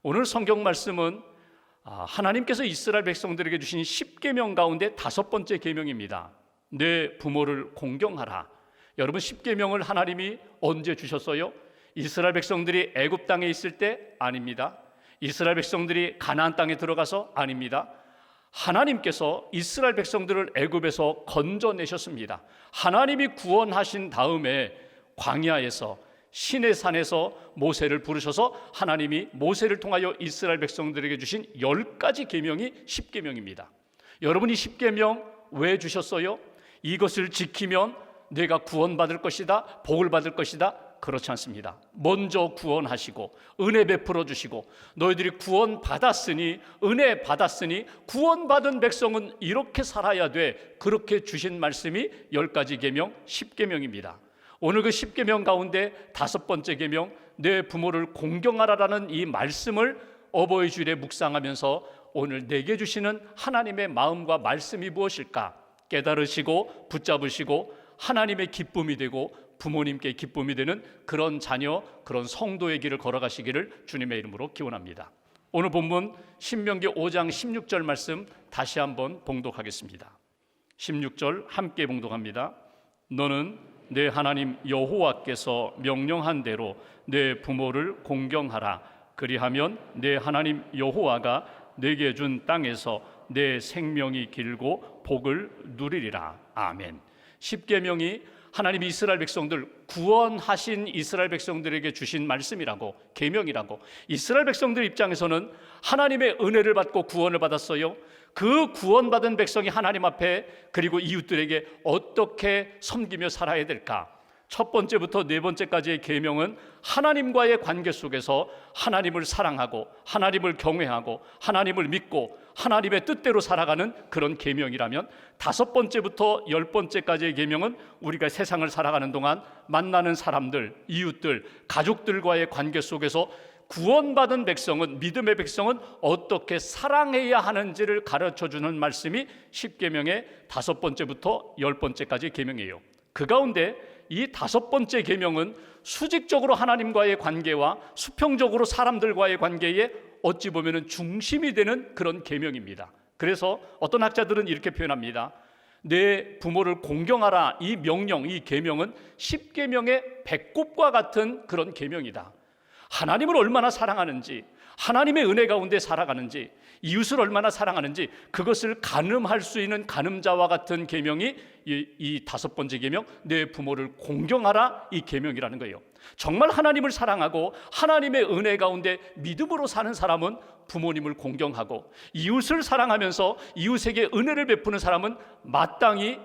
오늘 성경 말씀은 하나님께서 이스라엘 백성들에게 주신 10계명 가운데 5번째 계명입니다. 내 부모를 공경하라. 여러분, 10계명을 하나님이 언제 주셨어요? 이스라엘 백성들이 애굽 땅에 있을 때? 아닙니다. 이스라엘 백성들이 가나안 땅에 들어가서? 아닙니다. 하나님께서 이스라엘 백성들을 애굽에서 건져내셨습니다. 하나님이 구원하신 다음에 광야에서 시내 산에서 모세를 부르셔서 하나님이 모세를 통하여 이스라엘 백성들에게 주신 10가지 계명이 10계명입니다. 여러분, 이 10계명 왜 주셨어요? 이것을 지키면 내가 구원받을 것이다, 복을 받을 것이다? 그렇지 않습니다. 먼저 구원하시고 은혜 베풀어 주시고 너희들이 구원받았으니, 은혜 받았으니 구원받은 백성은 이렇게 살아야 돼, 그렇게 주신 말씀이 10가지 계명 10계명입니다. 오늘 그 10계명 가운데 5번째 계명, 내 부모를 공경하라라는 이 말씀을 어버이 주일에 묵상하면서 오늘 내게 주시는 하나님의 마음과 말씀이 무엇일까 깨달으시고 붙잡으시고 하나님의 기쁨이 되고 부모님께 기쁨이 되는 그런 자녀, 그런 성도의 길을 걸어가시기를 주님의 이름으로 기원합니다. 오늘 본문 신명기 5장 16절 말씀 다시 한번 봉독하겠습니다. 16절 함께 봉독합니다. 너는 내 하나님 여호와께서 명령한 대로 내 부모를 공경하라. 그리하면 내 하나님 여호와가 내게 준 땅에서 내 생명이 길고 복을 누리리라. 아멘. 10계명이 하나님이 이스라엘 백성들, 구원하신 이스라엘 백성들에게 주신 말씀이라고, 계명이라고. 이스라엘 백성들 입장에서는 하나님의 은혜를 받고 구원을 받았어요. 그 구원받은 백성이 하나님 앞에 그리고 이웃들에게 어떻게 섬기며 살아야 될까? 첫 번째부터 네 번째까지의 계명은 하나님과의 관계 속에서 하나님을 사랑하고 하나님을 경외하고 하나님을 믿고 하나님의 뜻대로 살아가는 그런 계명이라면, 5번째부터 10번째까지의 계명은 우리가 세상을 살아가는 동안 만나는 사람들, 이웃들, 가족들과의 관계 속에서 구원받은 백성은, 믿음의 백성은 어떻게 사랑해야 하는지를 가르쳐주는 말씀이 10계명의 5번째부터 10번째까지의 계명이에요. 그 가운데 이 5번째 계명은 수직적으로 하나님과의 관계와 수평적으로 사람들과의 관계에 어찌 보면 중심이 되는 그런 계명입니다. 그래서 어떤 학자들은 이렇게 표현합니다. 내 부모를 공경하라, 이 명령, 이 계명은 10계명의 배꼽과 같은 그런 계명이다. 하나님을 얼마나 사랑하는지, 하나님의 은혜 가운데 살아가는지, 이웃을 얼마나 사랑하는지 그것을 가늠할 수 있는 가늠자와 같은 계명이 이 5번째 계명, 내 부모를 공경하라, 이 계명이라는 거예요. 정말 하나님을 사랑하고 하나님의 은혜 가운데 믿음으로 사는 사람은 부모님을 공경하고, 이웃을 사랑하면서 이웃에게 은혜를 베푸는 사람은 마땅히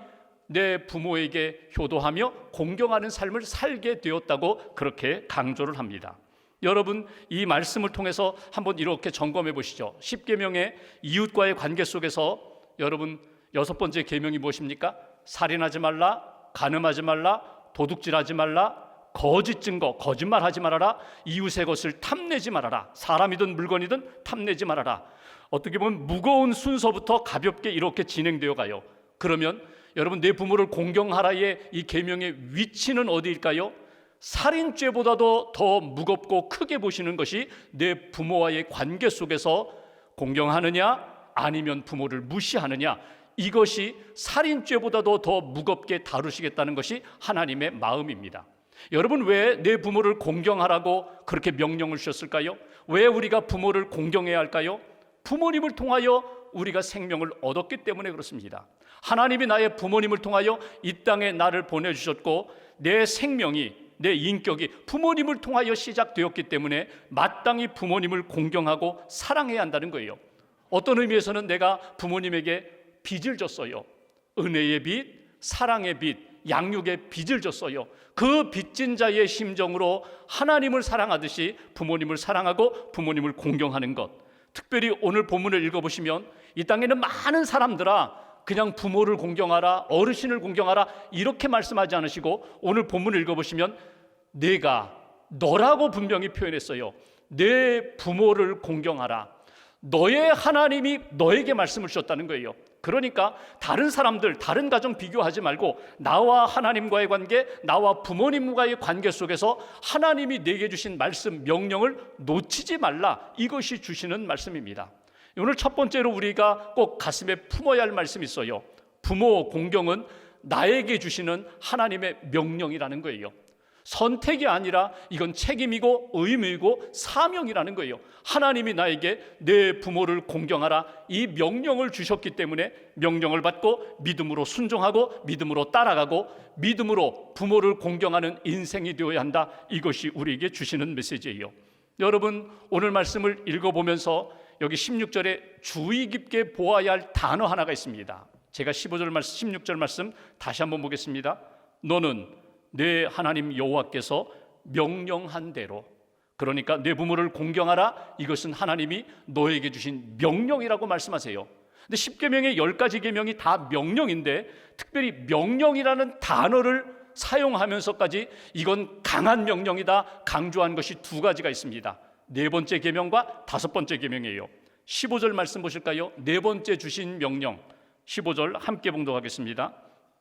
내 부모에게 효도하며 공경하는 삶을 살게 되었다고 그렇게 강조를 합니다. 여러분, 이 말씀을 통해서 한번 이렇게 점검해 보시죠. 10계명의 이웃과의 관계 속에서 여러분 6번째 계명이 무엇입니까? 살인하지 말라, 간음하지 말라, 도둑질하지 말라, 거짓 증거, 거짓말하지 말아라, 이웃의 것을 탐내지 말아라, 사람이든 물건이든 탐내지 말아라. 어떻게 보면 무거운 순서부터 가볍게 이렇게 진행되어 가요. 그러면 여러분, 내 부모를 공경하라의 이 계명의 위치는 어디일까요? 살인죄보다도 더 무겁고 크게 보시는 것이 내 부모와의 관계 속에서 공경하느냐 아니면 부모를 무시하느냐, 이것이 살인죄보다도 더 무겁게 다루시겠다는 것이 하나님의 마음입니다. 여러분, 왜 내 부모를 공경하라고 그렇게 명령을 주셨을까요? 왜 우리가 부모를 공경해야 할까요? 부모님을 통하여 우리가 생명을 얻었기 때문에 그렇습니다. 하나님이 나의 부모님을 통하여 이 땅에 나를 보내주셨고, 내 생명이, 내 인격이 부모님을 통하여 시작되었기 때문에 마땅히 부모님을 공경하고 사랑해야 한다는 거예요. 어떤 의미에서는 내가 부모님에게 빚을 졌어요. 은혜의 빚, 사랑의 빚, 양육의 빚을 졌어요. 그 빚진 자의 심정으로 하나님을 사랑하듯이 부모님을 사랑하고 부모님을 공경하는 것. 특별히 오늘 본문을 읽어보시면 이 땅에는 많은 사람들아 그냥 부모를 공경하라, 어르신을 공경하라 이렇게 말씀하지 않으시고, 오늘 본문을 읽어보시면 내가, 너라고 분명히 표현했어요. 내 부모를 공경하라. 너의 하나님이 너에게 말씀을 주셨다는 거예요. 그러니까 다른 사람들, 다른 가정 비교하지 말고 나와 하나님과의 관계, 나와 부모님과의 관계 속에서 하나님이 내게 주신 말씀, 명령을 놓치지 말라. 이것이 주시는 말씀입니다. 오늘 첫 번째로 우리가 꼭 가슴에 품어야 할 말씀이 있어요. 부모 공경은 나에게 주시는 하나님의 명령이라는 거예요. 선택이 아니라 이건 책임이고 의무이고 사명이라는 거예요. 하나님이 나에게 내 부모를 공경하라, 이 명령을 주셨기 때문에 명령을 받고 믿음으로 순종하고 믿음으로 따라가고 믿음으로 부모를 공경하는 인생이 되어야 한다. 이것이 우리에게 주시는 메시지예요. 여러분, 오늘 말씀을 읽어보면서 여기 16절에 주의 깊게 보아야 할 단어 하나가 있습니다. 제가 15절 말씀, 16절 말씀 다시 한번 보겠습니다. 너는 내 하나님 여호와께서 명령한 대로, 그러니까 내 부모를 공경하라, 이것은 하나님이 너에게 주신 명령이라고 말씀하세요. 근데 10계명의 10가지 계명이 다 명령인데 특별히 명령이라는 단어를 사용하면서까지 이건 강한 명령이다 강조한 것이 두 가지가 있습니다. 네 번째 계명과 다섯 번째 계명이에요. 15절 말씀 보실까요? 네 번째 주신 명령 15절 함께 봉독하겠습니다.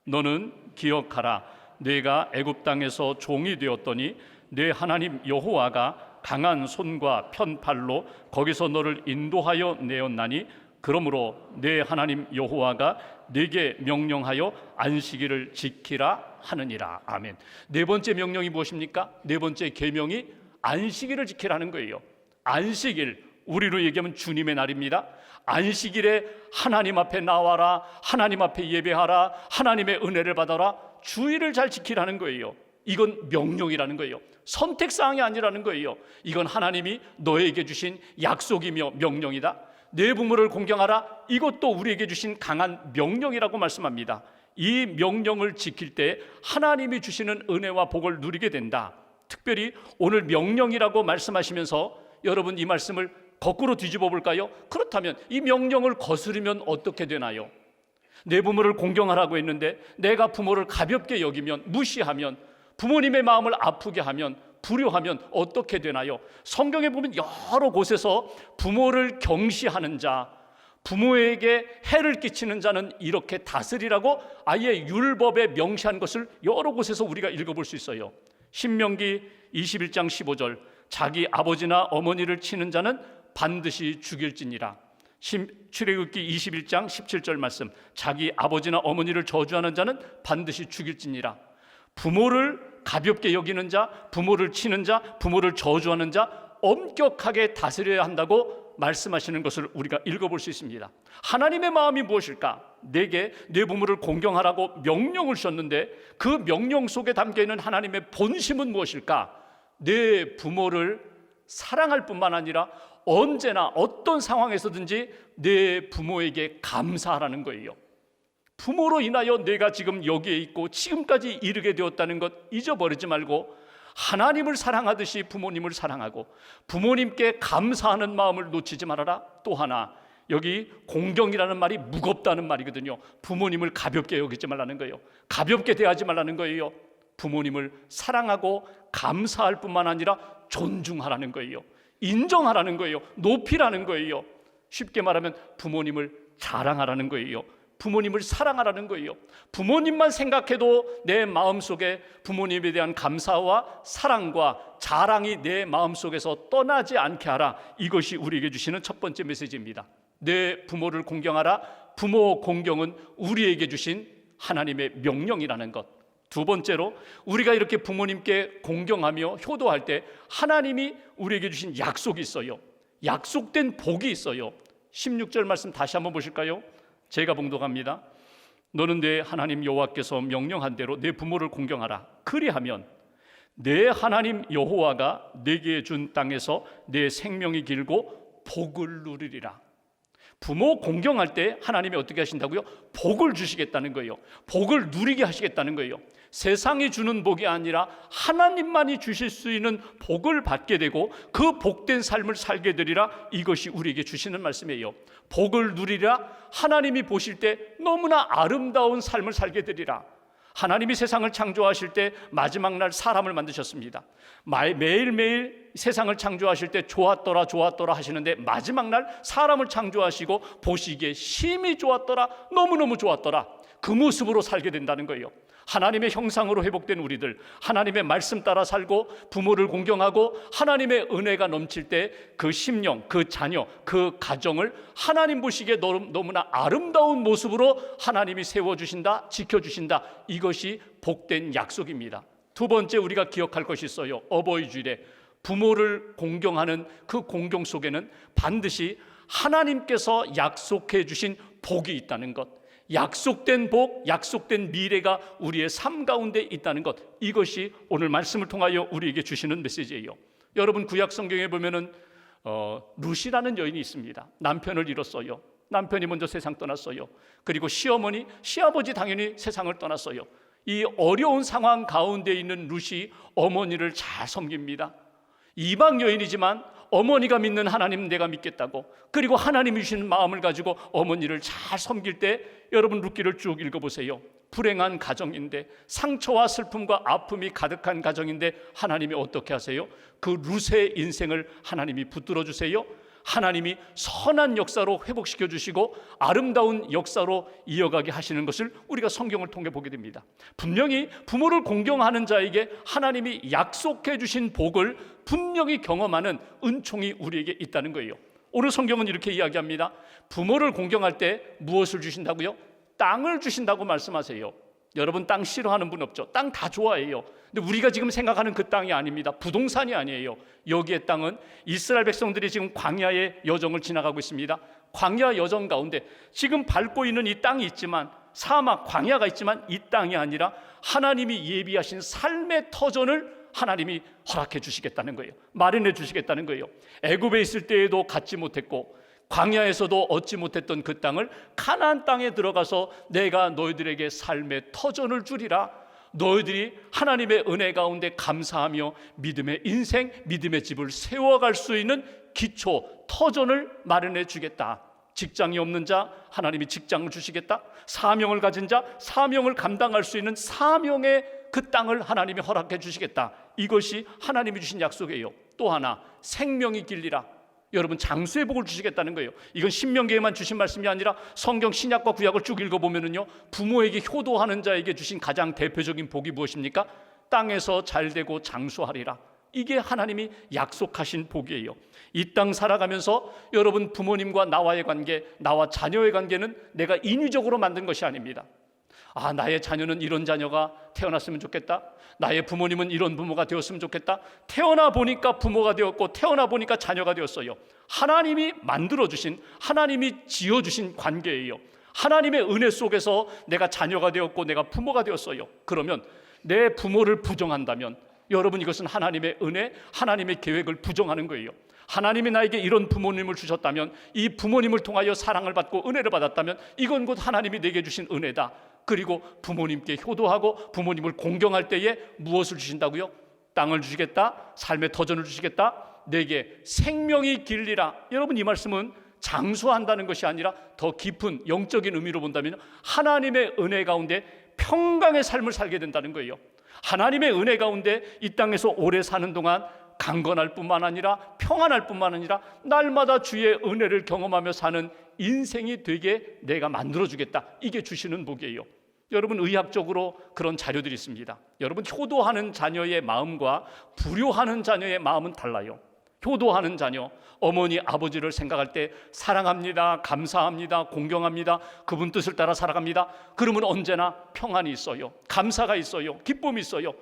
너는 기억하라, 내가 애굽 땅에서 종이 되었더니 내 하나님 여호와가 강한 손과 편팔로 거기서 너를 인도하여 내었나니 그러므로 내 하나님 여호와가 네게 명령하여 안식일을 지키라 하느니라. 아멘. 네 번째 명령이 무엇입니까? 네 번째 계명이 안식일을 지키라는 거예요. 안식일, 우리로 얘기하면 주님의 날입니다. 안식일에 하나님 앞에 나와라, 하나님 앞에 예배하라, 하나님의 은혜를 받아라, 주일을 잘 지키라는 거예요. 이건 명령이라는 거예요. 선택사항이 아니라는 거예요. 이건 하나님이 너에게 주신 약속이며 명령이다. 내 부모를 공경하라, 이것도 우리에게 주신 강한 명령이라고 말씀합니다. 이 명령을 지킬 때 하나님이 주시는 은혜와 복을 누리게 된다. 특별히 오늘 명령이라고 말씀하시면서 여러분 이 말씀을 거꾸로 뒤집어 볼까요? 그렇다면 이 명령을 거스르면 어떻게 되나요? 내 부모를 공경하라고 했는데 내가 부모를 가볍게 여기면, 무시하면, 부모님의 마음을 아프게 하면, 불효하면 어떻게 되나요? 성경에 보면 여러 곳에서 부모를 경시하는 자, 부모에게 해를 끼치는 자는 이렇게 다스리라고 아예 율법에 명시한 것을 여러 곳에서 우리가 읽어볼 수 있어요. 신명기 21장 15절, 자기 아버지나 어머니를 치는 자는 반드시 죽일지니라. 출애굽기 21장 17절 말씀, 자기 아버지나 어머니를 저주하는 자는 반드시 죽일지니라. 부모를 가볍게 여기는 자, 부모를 치는 자, 부모를 저주하는 자 엄격하게 다스려야 한다고 말씀하시는 것을 우리가 읽어볼 수 있습니다. 하나님의 마음이 무엇일까? 내게 내 부모를 공경하라고 명령을 주셨는데 그 명령 속에 담겨있는 하나님의 본심은 무엇일까? 내 부모를 사랑할 뿐만 아니라 언제나 어떤 상황에서든지 내 부모에게 감사하라는 거예요. 부모로 인하여 내가 지금 여기에 있고 지금까지 이르게 되었다는 것 잊어버리지 말고 하나님을 사랑하듯이 부모님을 사랑하고 부모님께 감사하는 마음을 놓치지 말아라. 또 하나, 여기 공경이라는 말이 무겁다는 말이거든요. 부모님을 가볍게 여기지 말라는 거예요. 가볍게 대하지 말라는 거예요. 부모님을 사랑하고 감사할 뿐만 아니라 존중하라는 거예요. 인정하라는 거예요. 높이라는 거예요. 쉽게 말하면 부모님을 자랑하라는 거예요. 부모님을 사랑하라는 거예요. 부모님만 생각해도 내 마음속에 부모님에 대한 감사와 사랑과 자랑이 내 마음속에서 떠나지 않게 하라. 이것이 우리에게 주시는 첫 번째 메시지입니다. 내 부모를 공경하라. 부모 공경은 우리에게 주신 하나님의 명령이라는 것. 두 번째로, 우리가 이렇게 부모님께 공경하며 효도할 때 하나님이 우리에게 주신 약속이 있어요. 약속된 복이 있어요. 16절 말씀 다시 한번 보실까요? 제가 봉독합니다. 너는 내 하나님 여호와께서 명령한 대로 내 부모를 공경하라. 그리하면 내 하나님 여호와가 내게 준 땅에서 내 생명이 길고 복을 누리리라. 부모 공경할 때 하나님이 어떻게 하신다고요? 복을 주시겠다는 거예요. 복을 누리게 하시겠다는 거예요. 세상이 주는 복이 아니라 하나님만이 주실 수 있는 복을 받게 되고 그 복된 삶을 살게 되리라. 이것이 우리에게 주시는 말씀이에요. 복을 누리라. 하나님이 보실 때 너무나 아름다운 삶을 살게 되리라. 하나님이 세상을 창조하실 때 마지막 날 사람을 만드셨습니다. 매일매일 세상을 창조하실 때 좋았더라 좋았더라 하시는데 마지막 날 사람을 창조하시고 보시기에 심히 좋았더라, 너무너무 좋았더라, 그 모습으로 살게 된다는 거예요. 하나님의 형상으로 회복된 우리들, 하나님의 말씀 따라 살고 부모를 공경하고 하나님의 은혜가 넘칠 때 그 심령, 그 자녀, 그 가정을 하나님 보시기에 너무나 아름다운 모습으로 하나님이 세워주신다, 지켜주신다. 이것이 복된 약속입니다. 두 번째, 우리가 기억할 것이 있어요. 어버이 주일에 부모를 공경하는 그 공경 속에는 반드시 하나님께서 약속해 주신 복이 있다는 것, 약속된 복, 약속된 미래가 우리의 삶 가운데 있다는 것, 이것이 오늘 말씀을 통하여 우리에게 주시는 메시지예요. 여러분, 구약 성경에 보면은 룻이라는 여인이 있습니다. 남편을 잃었어요. 남편이 먼저 세상 떠났어요. 그리고 시어머니, 시아버지 당연히 세상을 떠났어요. 이 어려운 상황 가운데 있는 룻이 어머니를 잘 섬깁니다. 이방 여인이지만 어머니가 믿는 하나님 내가 믿겠다고, 그리고 하나님이 주시는 마음을 가지고 어머니를 잘 섬길 때, 여러분 룻기를 쭉 읽어보세요. 불행한 가정인데, 상처와 슬픔과 아픔이 가득한 가정인데 하나님이 어떻게 하세요? 그 룻의 인생을 하나님이 붙들어 주세요. 하나님이 선한 역사로 회복시켜 주시고 아름다운 역사로 이어가게 하시는 것을 우리가 성경을 통해 보게 됩니다. 분명히 부모를 공경하는 자에게 하나님이 약속해 주신 복을 분명히 경험하는 은총이 우리에게 있다는 거예요. 오늘 성경은 이렇게 이야기합니다. 부모를 공경할 때 무엇을 주신다고요? 땅을 주신다고 말씀하세요. 여러분, 땅 싫어하는 분 없죠? 땅 다 좋아해요. 근데 우리가 지금 생각하는 그 땅이 아닙니다. 부동산이 아니에요. 여기에 땅은 이스라엘 백성들이 지금 광야의 여정을 지나가고 있습니다. 광야 여정 가운데 지금 밟고 있는 이 땅이 있지만, 사막 광야가 있지만 이 땅이 아니라 하나님이 예비하신 삶의 터전을 하나님이 허락해 주시겠다는 거예요. 마련해 주시겠다는 거예요. 애굽에 있을 때에도 갖지 못했고 광야에서도 얻지 못했던 그 땅을 가나안 땅에 들어가서 내가 너희들에게 삶의 터전을 주리라. 너희들이 하나님의 은혜 가운데 감사하며 믿음의 인생, 믿음의 집을 세워갈 수 있는 기초, 터전을 마련해 주겠다. 직장이 없는 자 하나님이 직장을 주시겠다. 사명을 가진 자 사명을 감당할 수 있는 사명의 그 땅을 하나님이 허락해 주시겠다. 이것이 하나님이 주신 약속이에요. 또 하나, 생명이 길리라. 여러분, 장수의 복을 주시겠다는 거예요. 이건 신명기에만 주신 말씀이 아니라 성경 신약과 구약을 쭉 읽어보면요, 부모에게 효도하는 자에게 주신 가장 대표적인 복이 무엇입니까? 땅에서 잘되고 장수하리라. 이게 하나님이 약속하신 복이에요. 이 땅 살아가면서 여러분, 부모님과 나와의 관계, 나와 자녀의 관계는 내가 인위적으로 만든 것이 아닙니다. 나의 자녀는 이런 자녀가 태어났으면 좋겠다. 나의 부모님은 이런 부모가 되었으면 좋겠다. 태어나 보니까 부모가 되었고 태어나 보니까 자녀가 되었어요. 하나님이 만들어주신, 하나님이 지어주신 관계예요. 하나님의 은혜 속에서 내가 자녀가 되었고 내가 부모가 되었어요. 그러면 내 부모를 부정한다면 여러분, 이것은 하나님의 은혜, 하나님의 계획을 부정하는 거예요. 하나님이 나에게 이런 부모님을 주셨다면, 이 부모님을 통하여 사랑을 받고 은혜를 받았다면 이건 곧 하나님이 내게 주신 은혜다. 그리고 부모님께 효도하고 부모님을 공경할 때에 무엇을 주신다고요? 땅을 주시겠다, 삶의 터전을 주시겠다, 내게 생명이 길리라. 여러분, 이 말씀은 장수한다는 것이 아니라 더 깊은 영적인 의미로 본다면 하나님의 은혜 가운데 평강의 삶을 살게 된다는 거예요. 하나님의 은혜 가운데 이 땅에서 오래 사는 동안 강건할 뿐만 아니라 평안할 뿐만 아니라 날마다 주의 은혜를 경험하며 사는 인생이 되게 내가 만들어주겠다. 이게 주시는 복이에요. 여러분, 의학적으로 그런 자료들이 있습니다. 여러분, 효도하는 자녀의 마음과 불효하는 자녀의 마음은 달라요. 효도하는 자녀, 어머니 아버지를 생각할 때 사랑합니다, 감사합니다, 공경합니다, 그분 뜻을 따라 살아갑니다. 그러면 언제나 평안이 있어요. 감사가 있어요. 기쁨이 있어요.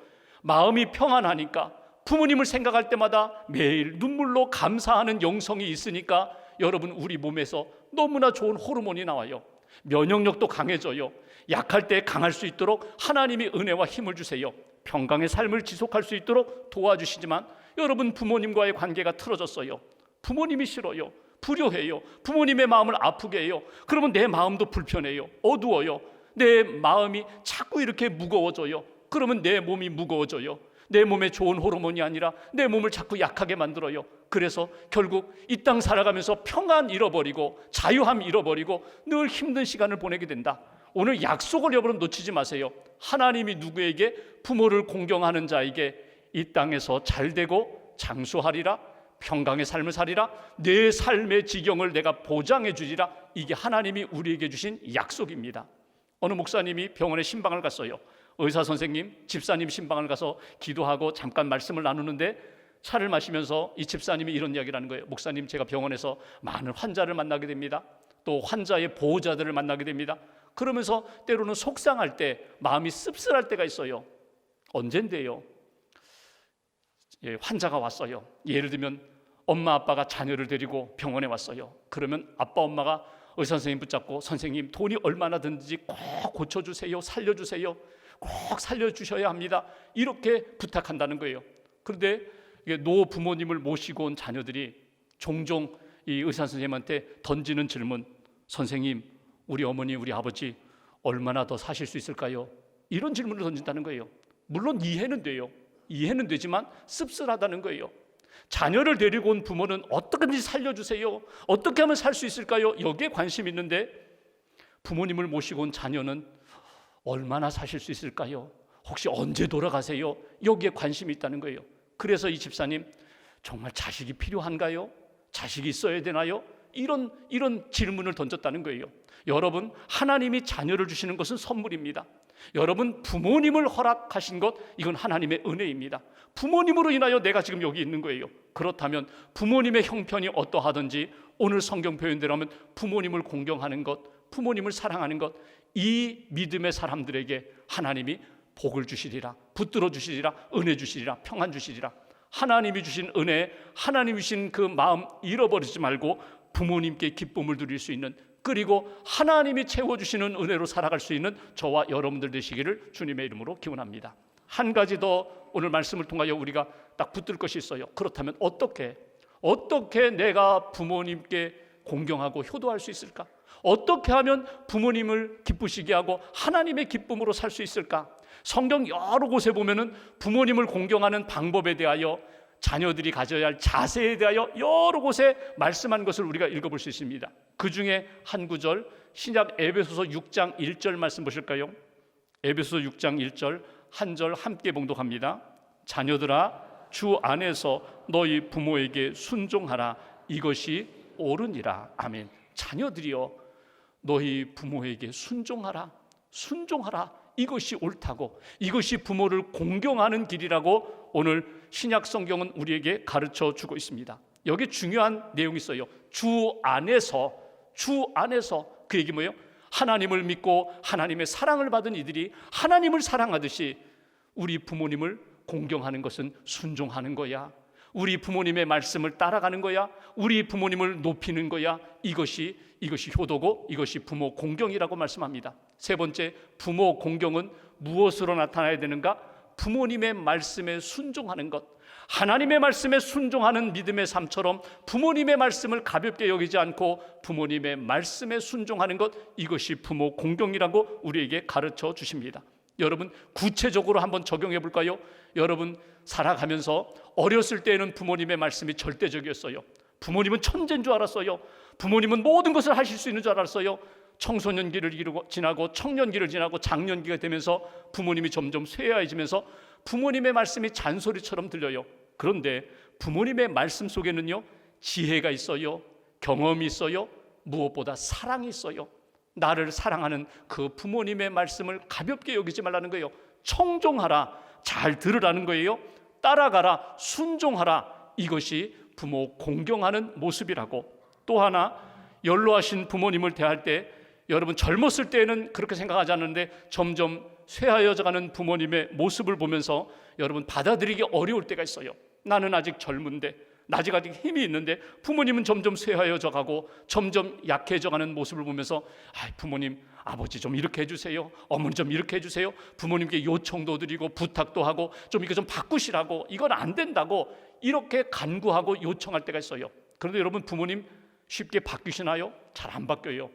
마음이 평안하니까 부모님을 생각할 때마다 매일 눈물로 감사하는 영성이 있으니까 여러분, 우리 몸에서 너무나 좋은 호르몬이 나와요. 면역력도 강해져요. 약할 때 강할 수 있도록 하나님이 은혜와 힘을 주세요. 평강의 삶을 지속할 수 있도록 도와주시지만 여러분, 부모님과의 관계가 틀어졌어요. 부모님이 싫어요. 불효해요. 부모님의 마음을 아프게 해요. 그러면 내 마음도 불편해요. 어두워요. 내 마음이 자꾸 이렇게 무거워져요. 그러면 내 몸이 무거워져요. 내 몸에 좋은 호르몬이 아니라 내 몸을 자꾸 약하게 만들어요. 그래서 결국 이 땅 살아가면서 평안 잃어버리고 자유함 잃어버리고 늘 힘든 시간을 보내게 된다. 오늘 약속을 여러분 놓치지 마세요. 하나님이 누구에게? 부모를 공경하는 자에게 이 땅에서 잘되고 장수하리라, 평강의 삶을 살리라, 내 삶의 지경을 내가 보장해 주리라. 이게 하나님이 우리에게 주신 약속입니다. 어느 목사님이 병원에 신방을 갔어요. 의사 선생님, 집사님 신방을 가서 기도하고 잠깐 말씀을 나누는데 차를 마시면서 이 집사님이 이런 이야기를 하는 거예요. 목사님, 제가 병원에서 많은 환자를 만나게 됩니다. 또 환자의 보호자들을 만나게 됩니다. 그러면서 때로는 속상할 때, 마음이 씁쓸할 때가 있어요. 언젠데요? 환자가 왔어요. 예를 들면 엄마 아빠가 자녀를 데리고 병원에 왔어요. 그러면 아빠 엄마가 의사 선생님 붙잡고, 선생님 돈이 얼마나 든지 꼭 고쳐주세요, 살려주세요, 꼭 살려주셔야 합니다, 이렇게 부탁한다는 거예요. 그런데 노 부모님을 모시고 온 자녀들이 종종 이 의사 선생님한테 던지는 질문, 선생님, 우리 어머니, 우리 아버지 얼마나 더 사실 수 있을까요? 이런 질문을 던진다는 거예요. 물론 이해는 돼요. 이해는 되지만 씁쓸하다는 거예요. 자녀를 데리고 온 부모는 어떻게든지 살려주세요, 어떻게 하면 살 수 있을까요? 여기에 관심이 있는데 부모님을 모시고 온 자녀는 얼마나 사실 수 있을까요? 혹시 언제 돌아가세요? 여기에 관심이 있다는 거예요. 그래서 이 집사님, 정말 자식이 필요한가요? 자식이 있어야 되나요? 이런 질문을 던졌다는 거예요. 여러분, 하나님이 자녀를 주시는 것은 선물입니다. 여러분, 부모님을 허락하신 것, 이건 하나님의 은혜입니다. 부모님으로 인하여 내가 지금 여기 있는 거예요. 그렇다면 부모님의 형편이 어떠하든지 오늘 성경 표현대로 하면 부모님을 공경하는 것, 부모님을 사랑하는 것, 이 믿음의 사람들에게 하나님이 복을 주시리라, 붙들어 주시리라, 은혜 주시리라, 평안 주시리라. 하나님이 주신 은혜, 하나님이 주신 그 마음 잃어버리지 말고 부모님께 기쁨을 드릴 수 있는, 그리고 하나님이 채워주시는 은혜로 살아갈 수 있는 저와 여러분들 되시기를 주님의 이름으로 기원합니다. 한 가지 더 오늘 말씀을 통하여 우리가 딱 붙들 것이 있어요. 그렇다면 어떻게 내가 부모님께 공경하고 효도할 수 있을까? 어떻게 하면 부모님을 기쁘시게 하고 하나님의 기쁨으로 살 수 있을까? 성경 여러 곳에 보면은 부모님을 공경하는 방법에 대하여, 자녀들이 가져야 할 자세에 대하여 여러 곳에 말씀한 것을 우리가 읽어볼 수 있습니다. 그 중에 한 구절, 신약 에베소서 6장 1절 말씀 보실까요? 에베소서 6장 1절 한 절 함께 봉독합니다. 자녀들아, 주 안에서 너희 부모에게 순종하라, 이것이 옳으니라. 아멘. 자녀들이여, 너희 부모에게 순종하라, 순종하라, 이것이 옳다고, 이것이 부모를 공경하는 길이라고 오늘 신약 성경은 우리에게 가르쳐 주고 있습니다. 여기 중요한 내용이 있어요. 주 안에서. 그 얘기 뭐예요? 하나님을 믿고 하나님의 사랑을 받은 이들이 하나님을 사랑하듯이 우리 부모님을 공경하는 것은 순종하는 거야. 우리 부모님의 말씀을 따라가는 거야. 우리 부모님을 높이는 거야. 이것이 효도고, 이것이 부모 공경이라고 말씀합니다. 세 번째, 부모 공경은 무엇으로 나타나야 되는가? 부모님의 말씀에 순종하는 것. 하나님의 말씀에 순종하는 믿음의 삶처럼 부모님의 말씀을 가볍게 여기지 않고 부모님의 말씀에 순종하는 것, 이것이 부모 공경이라고 우리에게 가르쳐 주십니다. 여러분, 구체적으로 한번 적용해 볼까요? 여러분, 살아가면서 어렸을 때에는 부모님의 말씀이 절대적이었어요. 부모님은 천재인 줄 알았어요. 부모님은 모든 것을 하실 수 있는 줄 알았어요. 청소년기를 지나고 청년기를 지나고 장년기가 되면서 부모님이 점점 쇠야해지면서 부모님의 말씀이 잔소리처럼 들려요. 그런데 부모님의 말씀 속에는요, 지혜가 있어요, 경험이 있어요, 무엇보다 사랑이 있어요. 나를 사랑하는 그 부모님의 말씀을 가볍게 여기지 말라는 거예요. 청종하라, 잘 들으라는 거예요. 따라가라, 순종하라, 이것이 부모 공경하는 모습이라고. 또 하나, 연로하신 부모님을 대할 때, 여러분 젊었을 때는 그렇게 생각하지 않는데 점점 쇠하여져가는 부모님의 모습을 보면서 여러분 받아들이기 어려울 때가 있어요. 나는 아직 젊은데, 아직 힘이 있는데 부모님은 점점 쇠하여져가고 점점 약해져가는 모습을 보면서 부모님, 아버지 좀 이렇게 해주세요, 어머니 좀 이렇게 해주세요, 부모님께 요청도 드리고 부탁도 하고 좀 이거 좀 바꾸시라고, 이건 안 된다고 이렇게 간구하고 요청할 때가 있어요. 그런데 여러분, 부모님 쉽게 바뀌시나요? 잘 안 바뀌어요.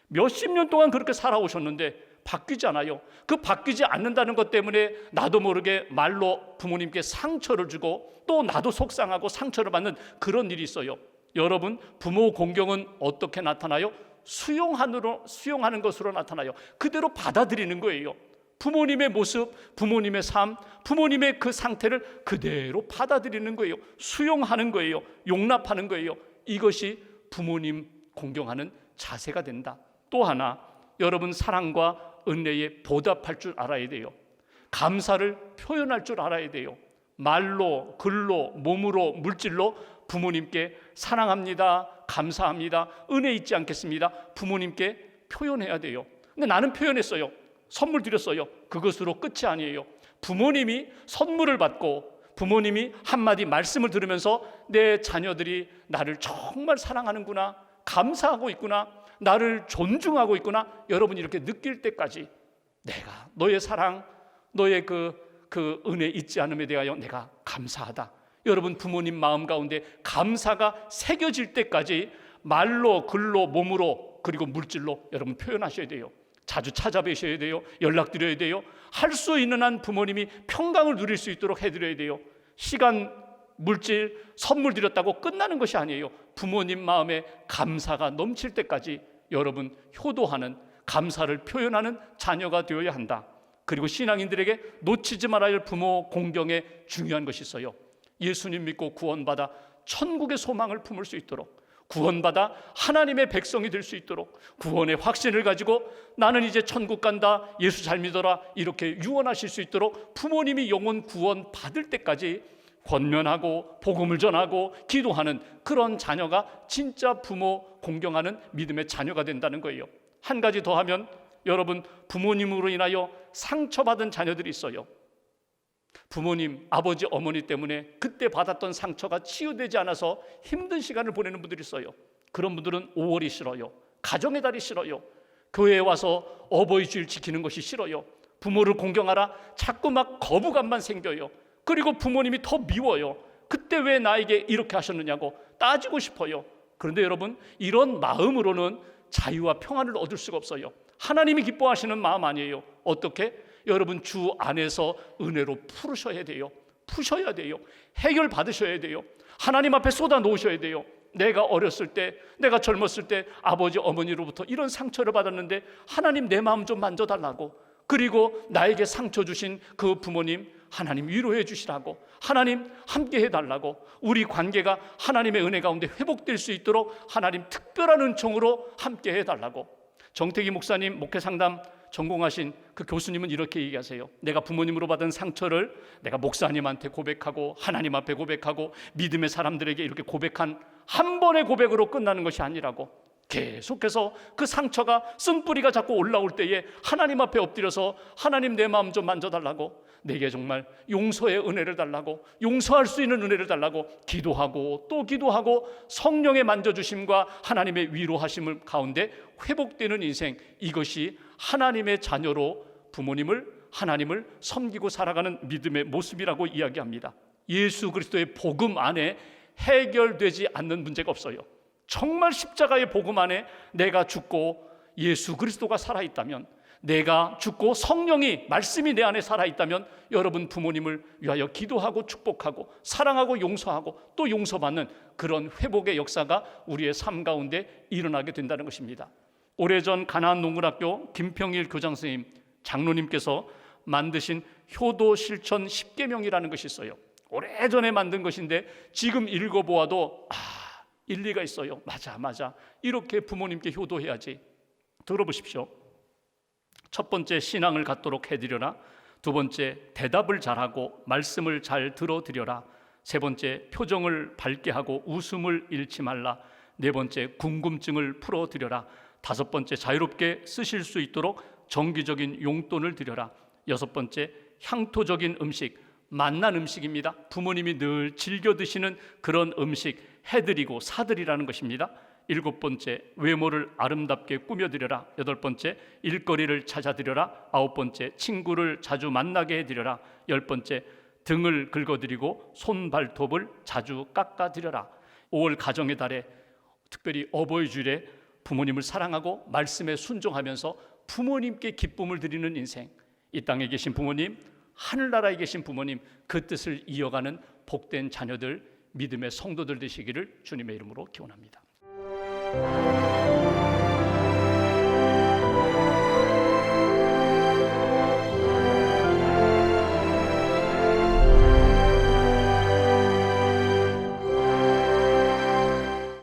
몇십 년 동안 그렇게 살아오셨는데 바뀌지 않아요. 그 바뀌지 않는다는 것 때문에 나도 모르게 말로 부모님께 상처를 주고 또 나도 속상하고 상처를 받는 그런 일이 있어요. 여러분, 부모 공경은 어떻게 나타나요? 수용하는 것으로 나타나요. 그대로 받아들이는 거예요. 부모님의 모습, 부모님의 삶, 부모님의 그 상태를 그대로 받아들이는 거예요. 수용하는 거예요. 용납하는 거예요. 이것이 부모님 공경하는 자세가 된다. 또 하나, 여러분 사랑과 은혜에 보답할 줄 알아야 돼요. 감사를 표현할 줄 알아야 돼요. 말로, 글로, 몸으로, 물질로 부모님께 사랑합니다, 감사합니다, 은혜 잊지 않겠습니다, 부모님께 표현해야 돼요. 근데 나는 표현했어요. 선물 드렸어요. 그것으로 끝이 아니에요. 부모님이 선물을 받고 부모님이 한마디 말씀을 들으면서 내 자녀들이 나를 정말 사랑하는구나, 감사하고 있구나, 나를 존중하고 있구나, 여러분이 이렇게 느낄 때까지 내가 너의 사랑, 너의 그 은혜 잊지 않음에 대하여 내가 감사하다. 여러분 부모님 마음 가운데 감사가 새겨질 때까지 말로, 글로, 몸으로, 그리고 물질로 여러분 표현하셔야 돼요. 자주 찾아뵈셔야 돼요. 연락드려야 돼요. 할 수 있는 한 부모님이 평강을 누릴 수 있도록 해드려야 돼요. 시간, 물질, 선물 드렸다고 끝나는 것이 아니에요. 부모님 마음에 감사가 넘칠 때까지 여러분 효도하는, 감사를 표현하는 자녀가 되어야 한다. 그리고 신앙인들에게 놓치지 말아야 할 부모 공경에 중요한 것이 있어요. 예수님 믿고 구원받아 천국의 소망을 품을 수 있도록, 구원받아 하나님의 백성이 될 수 있도록, 구원의 확신을 가지고 나는 이제 천국 간다, 예수 잘 믿어라, 이렇게 유언하실 수 있도록 부모님이 영혼 구원 받을 때까지 권면하고 복음을 전하고 기도하는 그런 자녀가 진짜 부모 공경하는 믿음의 자녀가 된다는 거예요. 한 가지 더 하면, 여러분 부모님으로 인하여 상처받은 자녀들이 있어요. 부모님, 아버지, 어머니 때문에 그때 받았던 상처가 치유되지 않아서 힘든 시간을 보내는 분들이 있어요. 그런 분들은 5월이 싫어요. 가정의 달이 싫어요. 교회에 와서 어버이 주일 지키는 것이 싫어요. 부모를 공경하라 자꾸 막 거부감만 생겨요. 그리고 부모님이 더 미워요. 그때 왜 나에게 이렇게 하셨느냐고 따지고 싶어요. 그런데 여러분, 이런 마음으로는 자유와 평안을 얻을 수가 없어요. 하나님이 기뻐하시는 마음 아니에요. 어떻게? 여러분 주 안에서 은혜로 푸셔야 돼요. 푸셔야 돼요. 해결 받으셔야 돼요. 하나님 앞에 쏟아 놓으셔야 돼요. 내가 어렸을 때, 내가 젊었을 때 아버지 어머니로부터 이런 상처를 받았는데 하나님 내 마음 좀 만져달라고, 그리고 나에게 상처 주신 그 부모님 하나님 위로해 주시라고, 하나님 함께 해달라고, 우리 관계가 하나님의 은혜 가운데 회복될 수 있도록 하나님 특별한 은총으로 함께 해달라고. 정태기 목사님 목회 상담 전공하신 그 교수님은 이렇게 얘기하세요. 내가 부모님으로 받은 상처를 내가 목사님한테 고백하고 하나님 앞에 고백하고 믿음의 사람들에게 이렇게 고백한 한 번의 고백으로 끝나는 것이 아니라고, 계속해서 그 상처가 쓴뿌리가 자꾸 올라올 때에 하나님 앞에 엎드려서 하나님 내 마음 좀 만져달라고, 내게 정말 용서의 은혜를 달라고, 용서할 수 있는 은혜를 달라고 기도하고 또 기도하고 성령의 만져주심과 하나님의 위로하심을 가운데 회복되는 인생, 이것이 하나님의 자녀로 부모님을, 하나님을 섬기고 살아가는 믿음의 모습이라고 이야기합니다. 예수 그리스도의 복음 안에 해결되지 않는 문제가 없어요. 정말 십자가의 복음 안에 내가 죽고 예수 그리스도가 살아있다면, 내가 죽고 성령이, 말씀이 내 안에 살아있다면 여러분 부모님을 위하여 기도하고 축복하고 사랑하고 용서하고 또 용서받는 그런 회복의 역사가 우리의 삶 가운데 일어나게 된다는 것입니다. 오래전 가나안 농군학교 김평일 교장 선생님, 장로님께서 만드신 효도 실천 10계명이라는 것이 있어요. 오래전에 만든 것인데 지금 읽어보아도 일리가 있어요. 맞아, 이렇게 부모님께 효도해야지. 들어보십시오. 첫 번째, 신앙을 갖도록 해드려라. 두 번째, 대답을 잘하고 말씀을 잘 들어드려라. 세 번째, 표정을 밝게 하고 웃음을 잃지 말라. 네 번째, 궁금증을 풀어드려라. 다섯 번째, 자유롭게 쓰실 수 있도록 정기적인 용돈을 드려라. 여섯 번째, 향토적인 음식, 맛난 음식입니다. 부모님이 늘 즐겨 드시는 그런 음식 해드리고 사드리라는 것입니다. 일곱 번째, 외모를 아름답게 꾸며드려라. 여덟 번째, 일거리를 찾아드려라. 아홉 번째, 친구를 자주 만나게 해드려라. 열 번째, 등을 긁어드리고 손발톱을 자주 깎아드려라. 5월 가정의 달에 특별히 어버이 주일에 부모님을 사랑하고 말씀에 순종하면서 부모님께 기쁨을 드리는 인생, 이 땅에 계신 부모님, 하늘나라에 계신 부모님, 그 뜻을 이어가는 복된 자녀들, 믿음의 성도들 되시기를 주님의 이름으로 기원합니다.